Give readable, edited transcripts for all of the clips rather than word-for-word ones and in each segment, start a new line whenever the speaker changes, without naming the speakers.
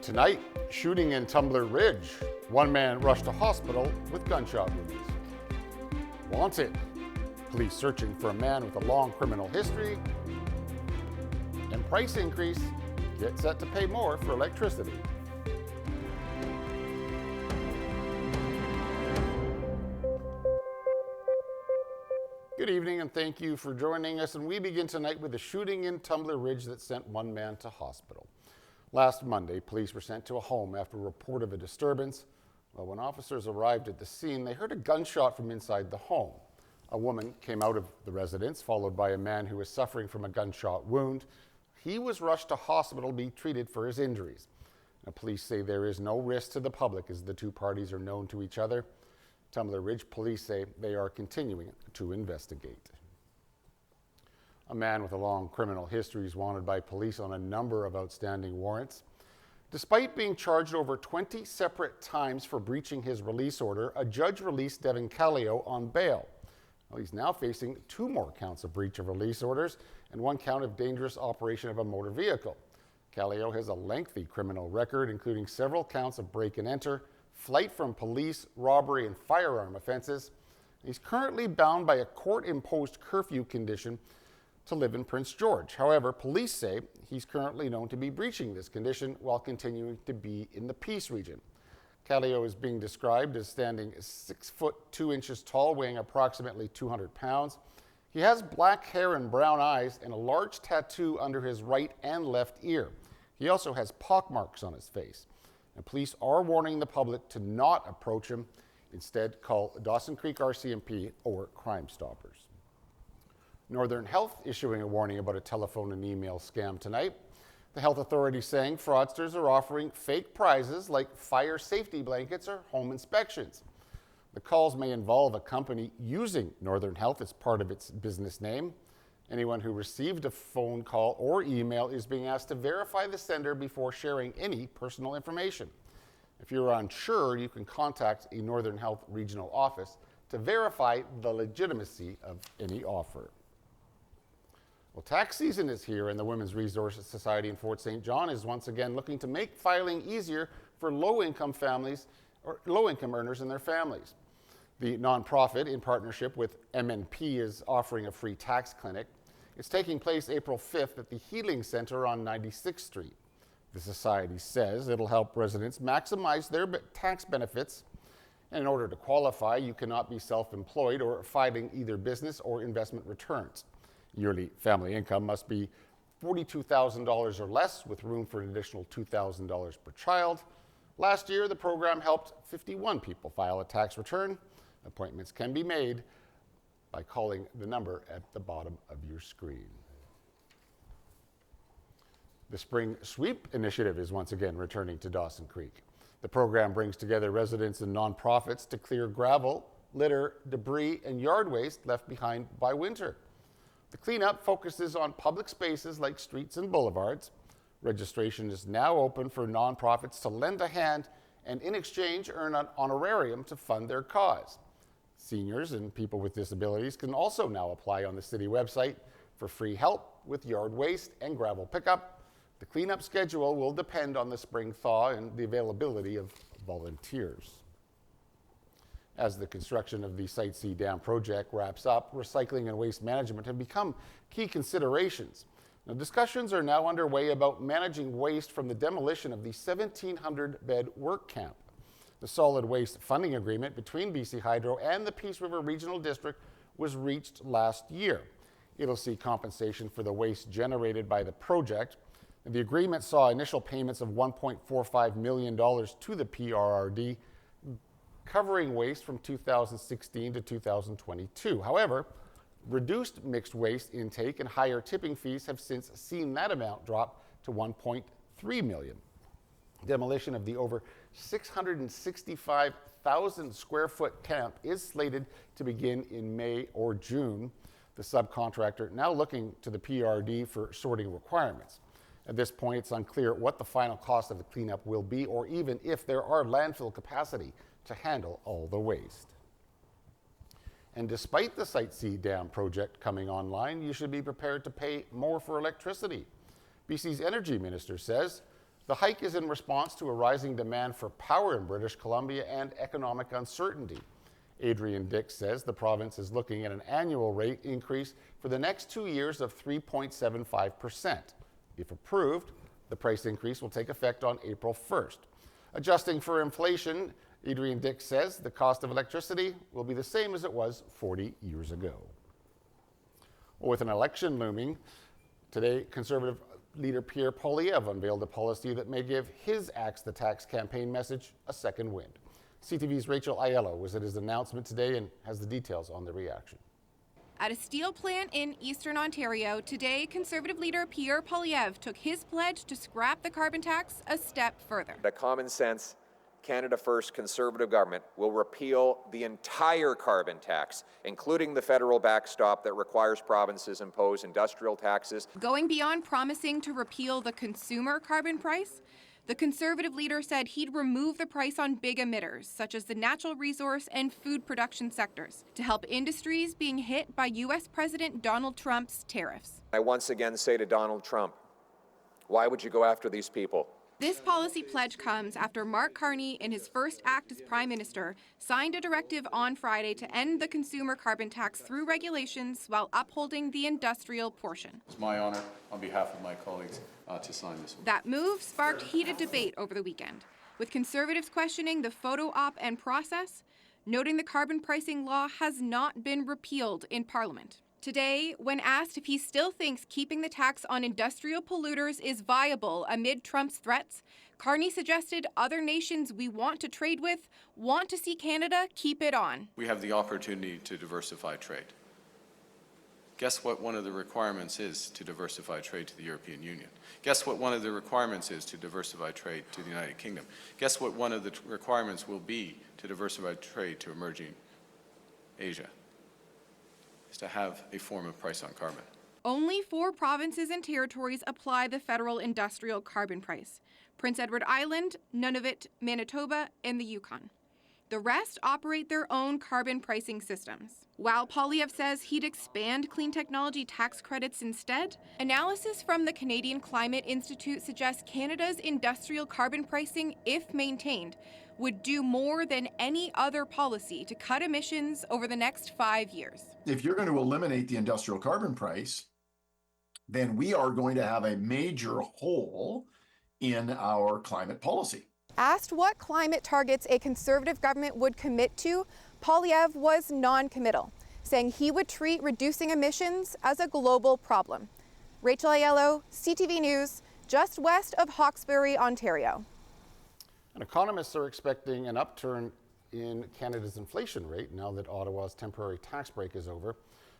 Tonight, shooting in Tumbler Ridge. One man rushed to hospital with gunshot wounds. Wanted. Police searching for a man with a long criminal history. And price increase. Get set to pay more for electricity. Good evening and thank you for joining us. And we begin tonight with a shooting in Tumbler Ridge that sent one man to hospital. Last Monday, police were sent to a home after a report of a disturbance. Well, when officers arrived at the scene, they heard a gunshot from inside the home. A woman came out of the residence, followed by a man who was suffering from a gunshot wound. He was rushed to hospital to be treated for his injuries. Now, police say there is no risk to the public as the two parties are known to each other. Tumbler Ridge police say they are continuing to investigate. A man with a long criminal history is wanted by police on a number of outstanding warrants. Despite being charged over 20 separate times for breaching his release order, a judge released Devin Callio on bail. Well, he's now facing 2 more counts of breach of release orders and 1 count of dangerous operation of a motor vehicle. Callio has a lengthy criminal record, including several counts of break and enter, flight from police, robbery, and firearm offenses. He's currently bound by a court-imposed curfew condition to live in Prince George. However, police say he's currently known to be breaching this condition while continuing to be in the Peace region. Callio is being described as standing 6 foot 2 inches tall, weighing approximately 200 pounds. He has black hair and brown eyes and a large tattoo under his right and left ear. He also has pockmarks on his face. And police are warning the public to not approach him. Instead, call Dawson Creek RCMP or Crime Stoppers. Northern Health issuing a warning about a telephone and email scam tonight. The health authority saying fraudsters are offering fake prizes like fire safety blankets or home inspections. The calls may involve a company using Northern Health as part of its business name. Anyone who received a phone call or email is being asked to verify the sender before sharing any personal information. If you're unsure, you can contact a Northern Health regional office to verify the legitimacy of any offer. Well, tax season is here, and the Women's Resource Society in Fort St. John is once again looking to make filing easier for low-income families or low-income earners and their families. The nonprofit, in partnership with MNP, is offering a free tax clinic. It's taking place April 5th at the Healing Center on 96th Street. The society says it'll help residents maximize their tax benefits. And in order to qualify, you cannot be self-employed or filing either business or investment returns. Yearly family income must be $42,000 or less, with room for an additional $2,000 per child. Last year, the program helped 51 people file a tax return. Appointments can be made by calling the number at the bottom of your screen. The Spring Sweep Initiative is once again returning to Dawson Creek. The program brings together residents and nonprofits to clear gravel, litter, debris, and yard waste left behind by winter. The cleanup focuses on public spaces like streets and boulevards. Registration is now open for nonprofits to lend a hand and in exchange earn an honorarium to fund their cause. Seniors and people with disabilities can also now apply on the city website for free help with yard waste and gravel pickup. The cleanup schedule will depend on the spring thaw and the availability of volunteers. As the construction of the Site C Dam project wraps up, recycling and waste management have become key considerations. Now, discussions are now underway about managing waste from the demolition of the 1,700-bed work camp. The solid waste funding agreement between BC Hydro and the Peace River Regional District was reached last year. It'll see compensation for the waste generated by the project. The agreement saw initial payments of $1.45 million to the PRRD, covering waste from 2016 to 2022. However, reduced mixed waste intake and higher tipping fees have since seen that amount drop to $1.3 million. Demolition of the over 665,000 square foot camp is slated to begin in May or June. The subcontractor now looking to the PRD for sorting requirements. At this point, it's unclear what the final cost of the cleanup will be, or even if there are landfill capacity to handle all the waste. And despite the Site C Dam project coming online, you should be prepared to pay more for electricity. BC's energy minister says The hike is in response to a rising demand for power in British Columbia and economic uncertainty. Adrian Dix says the province is looking at an annual rate increase for the next 2 years of 3.75%. If approved, the price increase will take effect on April 1st. Adjusting for inflation, Adrian Dix says the cost of electricity will be the same as it was 40 years ago. With an election looming, today Conservative leader Pierre Poilievre unveiled a policy that may give his Axe the Tax campaign message a second wind. CTV's Rachel Aiello was at his announcement today and has the details on the reaction.
At a steel plant in eastern Ontario, today Conservative leader Pierre Poilievre took his pledge to scrap the carbon tax a step further.
A common sense, Canada First Conservative government will repeal the entire carbon tax, including the federal backstop that requires provinces impose industrial taxes.
Going beyond promising to repeal the consumer carbon price, the Conservative leader said he'd remove the price on big emitters, such as the natural resource and food production sectors, to help industries being hit by U.S. President Donald Trump's tariffs.
I once again say to Donald Trump, why would you go after these people?
This policy pledge comes after Mark Carney, in his first act as Prime Minister, signed a directive on Friday to end the consumer carbon tax through regulations while upholding the industrial portion.
It's my honor, on behalf of my colleagues, to sign this one.
That move sparked heated debate over the weekend, with Conservatives questioning the photo op and process, noting the carbon pricing law has not been repealed in Parliament. Today, when asked if he still thinks keeping the tax on industrial polluters is viable amid Trump's threats, Carney suggested other nations we want to trade with want to see Canada keep it on.
We have the opportunity to diversify trade. Guess what one of the requirements is to diversify trade to the European Union? Guess what one of the requirements is to diversify trade to the United Kingdom? Guess what one of the requirements will be to diversify trade to emerging Asia? Is to have a form of price on carbon.
Only 4 provinces and territories apply the federal industrial carbon price: Prince Edward Island, Nunavut, Manitoba, and the Yukon. The rest operate their own carbon pricing systems. While Poilievre says he'd expand clean technology tax credits instead, analysis from the Canadian Climate Institute suggests Canada's industrial carbon pricing, if maintained, would do more than any other policy to cut emissions over the next 5 years.
If you're going to eliminate the industrial carbon price, then we are going to have a major hole in our climate policy.
Asked what climate targets a Conservative government would commit to, Poilievre was non-committal, saying he would treat reducing emissions as a global problem. Rachel Aiello, CTV News, just west of Hawkesbury, Ontario.
And economists are expecting an upturn in Canada's inflation rate now that Ottawa's temporary tax break is over.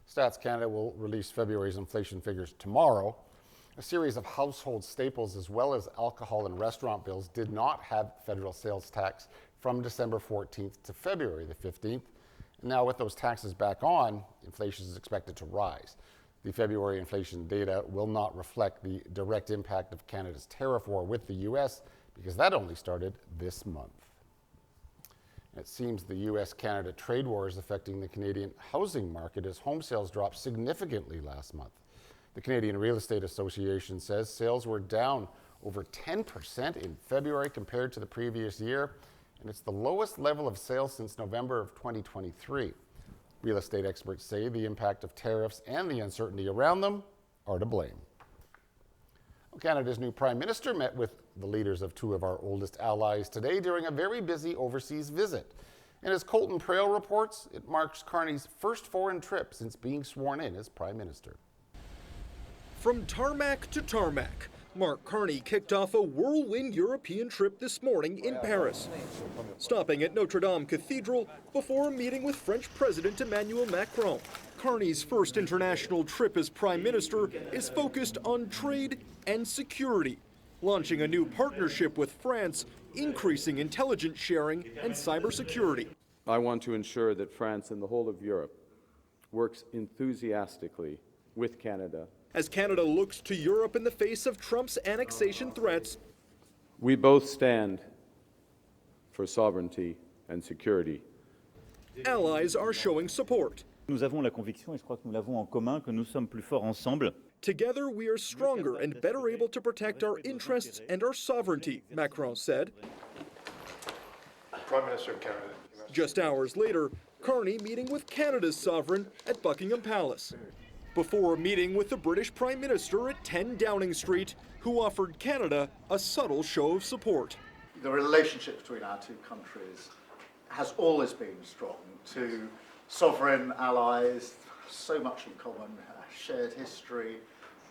Stats Canada will release February's inflation figures tomorrow. A series of household staples as well as alcohol and restaurant bills did not have federal sales tax from December 14th to February the 15th. And now with those taxes back on, inflation is expected to rise. The February inflation data will not reflect the direct impact of Canada's tariff war with the U.S. because that only started this month. It seems the U.S.-Canada trade war is affecting the Canadian housing market as home sales dropped significantly last month. The Canadian Real Estate Association says sales were down over 10% in February compared to the previous year, and it's the lowest level of sales since November of 2023. Real estate experts say the impact of tariffs and the uncertainty around them are to blame. Canada's new Prime Minister met with the leaders of 2 of our oldest allies today during a very busy overseas visit. And as Colton Prail reports, it marks Carney's first foreign trip since being sworn in as Prime Minister.
From tarmac to tarmac, Mark Carney kicked off a whirlwind European trip this morning in Paris, stopping at Notre Dame Cathedral before a meeting with French President Emmanuel Macron. Carney's first international trip as Prime Minister is focused on trade and security, launching a new partnership with France, increasing intelligence sharing and cybersecurity.
I want to ensure that France and the whole of Europe works enthusiastically with Canada.
As Canada looks to Europe in the face of Trump's annexation threats,
we both stand for sovereignty and security.
Allies are showing support.
Nous avons la conviction, et je crois que nous l'avons en commun, que nous sommes plus forts ensemble.
Together we are stronger and better able to protect our interests and our sovereignty, Macron said.
Prime Minister of Canada.
Just hours later, Carney meeting with Canada's sovereign at Buckingham Palace, before a meeting with the British Prime Minister at 10 Downing Street, who offered Canada a subtle show of support.
The relationship between our two countries has always been strong. Two sovereign allies, so much in common, shared history,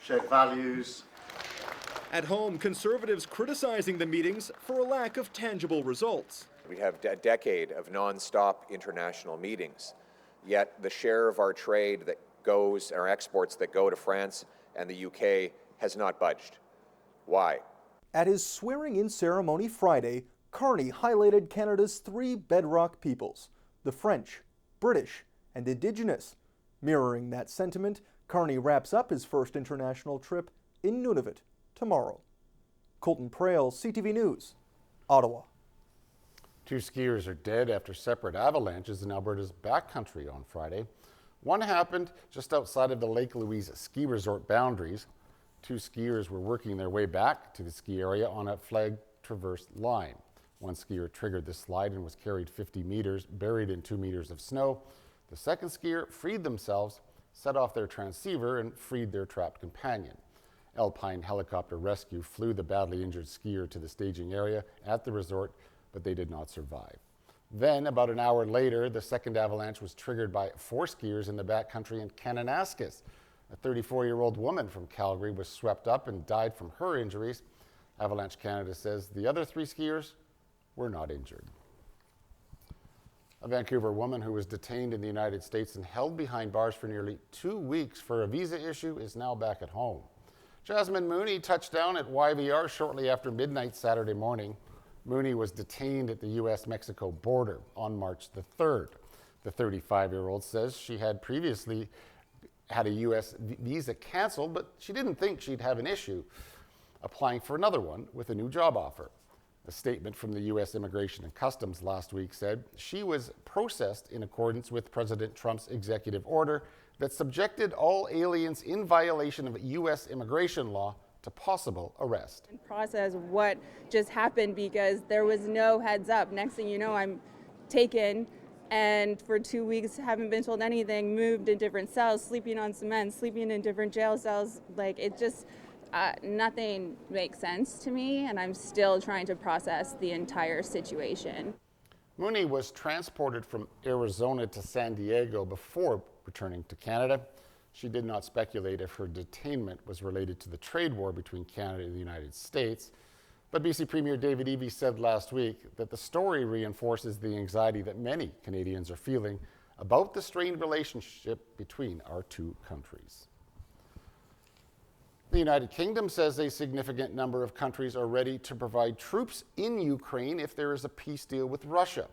shared values.
At home, conservatives criticizing the meetings for a lack of tangible results.
We have a decade of nonstop international meetings, yet the share of our trade that goes, our exports that go to France and the UK has not budged. Why?
At his swearing-in ceremony Friday, Carney highlighted Canada's three bedrock peoples, the French, British, and Indigenous. Mirroring that sentiment, Carney wraps up his first international trip in Nunavut tomorrow. Colton Prale, CTV News, Ottawa.
2 skiers are dead after separate avalanches in Alberta's backcountry on Friday. One happened just outside of the Lake Louise ski resort boundaries. 2 skiers were working their way back to the ski area on a flag traverse line. One skier triggered the slide and was carried 50 meters, buried in 2 meters of snow. The second skier freed themselves, set off their transceiver, and freed their trapped companion. Alpine helicopter rescue flew the badly injured skier to the staging area at the resort, but they did not survive. Then, about an hour later, the second avalanche was triggered by 4 skiers in the backcountry in Kananaskis. A 34-year-old woman from Calgary was swept up and died from her injuries. Avalanche Canada says the other 3 skiers were not injured. A Vancouver woman who was detained in the United States and held behind bars for nearly 2 weeks for a visa issue is now back at home. Jasmine Mooney touched down at YVR shortly after midnight Saturday morning. Mooney was detained at the U.S.-Mexico border on March the 3rd. The 35-year-old says she had previously had a U.S. visa canceled, but she didn't think she'd have an issue applying for another one with a new job offer. A statement from the U.S. Immigration and Customs last week said she was processed in accordance with President Trump's executive order that subjected all aliens in violation of U.S. immigration law to possible arrest.
Process what just happened because there was no heads up. Next thing you know, I'm taken and for 2 weeks haven't been told anything, moved in different cells, sleeping on cement, sleeping in different jail cells. Like it just, nothing makes sense to me, and I'm still trying to process the entire situation.
Mooney was transported from Arizona to San Diego before returning to Canada. She did not speculate if her detainment was related to the trade war between Canada and the United States. But BC Premier David Eby said last week that the story reinforces the anxiety that many Canadians are feeling about the strained relationship between our two countries. The United Kingdom says a significant number of countries are ready to provide troops in Ukraine if there is a peace deal with Russia.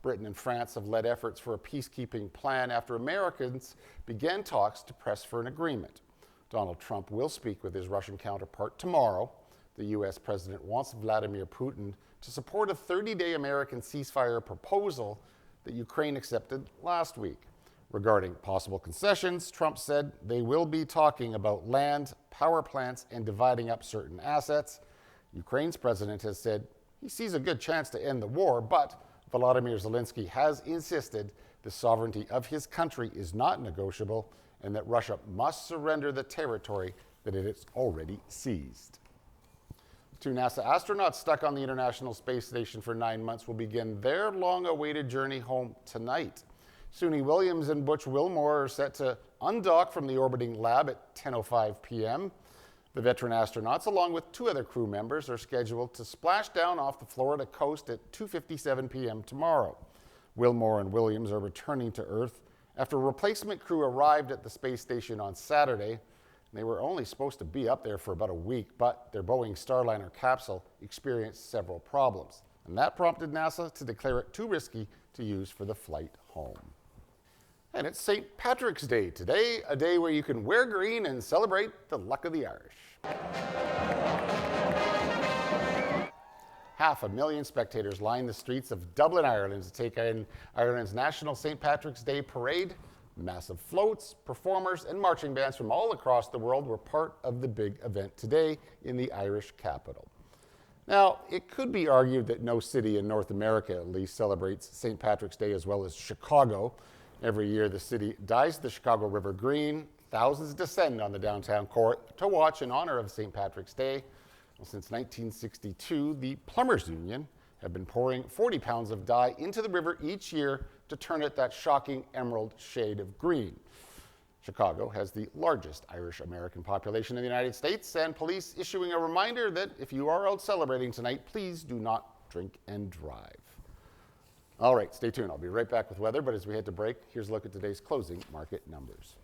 Britain and France have led efforts for a peacekeeping plan after Americans began talks to press for an agreement. Donald Trump will speak with his Russian counterpart tomorrow. The U.S. president wants Vladimir Putin to support a 30-day American ceasefire proposal that Ukraine accepted last week. Regarding possible concessions, Trump said they will be talking about land, power plants, and dividing up certain assets. Ukraine's president has said he sees a good chance to end the war, but Volodymyr Zelensky has insisted the sovereignty of his country is not negotiable and that Russia must surrender the territory that it has already seized. 2 NASA astronauts stuck on the International Space Station for 9 months will begin their long-awaited journey home tonight. Suni Williams and Butch Wilmore are set to undock from the orbiting lab at 10:05 p.m. The veteran astronauts, along with 2 other crew members, are scheduled to splash down off the Florida coast at 2:57 p.m. tomorrow. Wilmore and Williams are returning to Earth after a replacement crew arrived at the space station on Saturday. They were only supposed to be up there for about a week, but their Boeing Starliner capsule experienced several problems, and that prompted NASA to declare it too risky to use for the flight home. And it's St. Patrick's Day today, a day where you can wear green and celebrate the luck of the Irish. 500,000 spectators lined the streets of Dublin, Ireland to take in Ireland's National St. Patrick's Day Parade. Massive floats, performers, and marching bands from all across the world were part of the big event today in the Irish capital. Now, it could be argued that no city in North America, at least, celebrates St. Patrick's Day as well as Chicago. Every year, the city dyes the Chicago River green. Thousands descend on the downtown court to watch in honor of St. Patrick's Day. Well, since 1962, the Plumbers Union have been pouring 40 pounds of dye into the river each year to turn it that shocking emerald shade of green. Chicago has the largest Irish-American population in the United States, and police issuing a reminder that if you are out celebrating tonight, please do not drink and drive. All right, stay tuned. I'll be right back with weather, but as we head to break, here's a look at today's closing market numbers.